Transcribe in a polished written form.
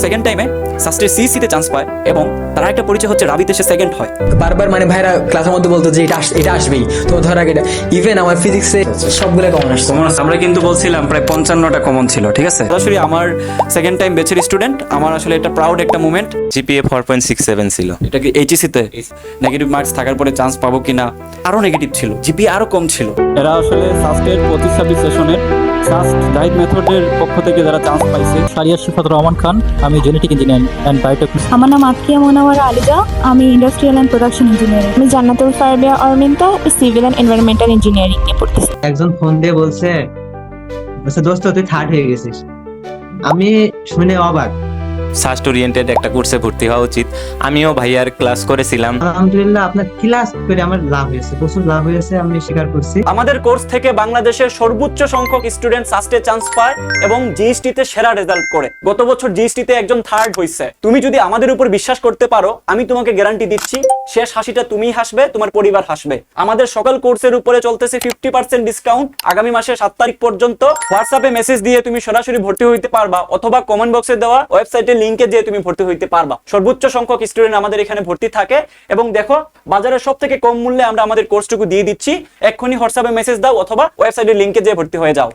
Second টাইমে সাস্টের সিসিতে chance পায় এবং তার একটা পরিচয় হচ্ছে রাবিতে সে সেকেন্ড হয়। বারবার মানে ভাইরা ক্লাসের মধ্যে বলতো যে এটা আসবেই, তো ধর আগে ইভেন আমার ফিজিক্সে সবগুলো কমন আসছে। আমরা কিন্তু বলছিলাম প্রায় 55টা কমন ছিল, ঠিক আছে। সরাসরি আমার সেকেন্ড টাইম ব্যাচের স্টুডেন্ট, আমার আসলে এটা প্রাউড একটা মুভমেন্ট। জিপিএ 4.67 ছিল। এটা কি এইচএসিতে নেগেটিভ মার্কস থাকার পরে চান্স পাবো কিনা, আরো নেগেটিভ ছিল, জিপি আরো কম ছিল। এরা আসলে সাস্টের 25-26 সেশনের সাস্ট ডাইট মেথডের পক্ষ থেকে যারা চান্স পাইছে। সারিয়া শিফাত রহমান খান, আমি জেনেটিক ইঞ্জিনিয়ারিং অ্যান্ড বায়োটেকনোলজি। আমার নাম আকিয়া মোনাওয়ারা আলিজা, আমি ইন্ডাস্ট্রিয়াল অ্যান্ড প্রোডাকশন ইঞ্জিনিয়ারিং। আমি জান্নাতুল ফারবিয়া অরমিন্তা, সিভিল অ্যান্ড এনভায়রনমেন্টাল ইঞ্জিনিয়ারিং নিয়ে পড়তেছি। একজন ফোন দিয়ে বলছে দোস্ত তুই থার্ড হয়ে গেছিস। আমি শুনে অবাক। সাস্ট ওরিয়েন্টেড একটা কোর্সে ভর্তি হওয়া উচিত। আমিও ভাইয়ার ক্লাস করেছিলাম। আলহামদুলিল্লাহ আপনার ক্লাস করে আমার লাভ হয়েছে, প্রচুর লাভ হয়েছে, আমি স্বীকার করছি। আমাদের কোর্স থেকে বাংলাদেশের সর্বোচ্চ সংখ্যক স্টুডেন্ট সাস্টে চান্স পায় এবং জিএসটি তে সেরা রেজাল্ট করে। গত বছর জিএসটি তে একজন থার্ড হয়েছে। তুমি যদি আমাদের উপর বিশ্বাস করতে পারো, আমি তোমাকে গ্যারান্টি দিচ্ছি শেষ হাসিটা তুমিই হাসবে, তোমার পরিবার হাসবে। আমাদের সকল কোর্সের উপরে চলতেছে 50% ডিসকাউন্ট আগামী মাসের 7 তারিখ পর্যন্ত। হোয়াটসঅ্যাপে মেসেজ দিয়ে তুমি সরাসরি ভর্তি হইতে পারবা অথবা কমেন্ট বক্সে দেওয়া ওয়েবসাইটের লিংকে যেয়ে তুমি ভর্তি হইতে পারবা। সর্বোচ্চ সংখ্যক স্টুডেন্ট আমাদের এখানে ভর্তি থাকে এবং দেখো বাজারের সবথেকে কম মূল্যে আমরা আমাদের কোর্সটুকু দিয়ে দিচ্ছি। এক্ষুনি হোয়াটসঅ্যাপে মেসেজ দাও অথবা ওয়েবসাইটের লিংকে যেয়ে ভর্তি হয়ে যাও।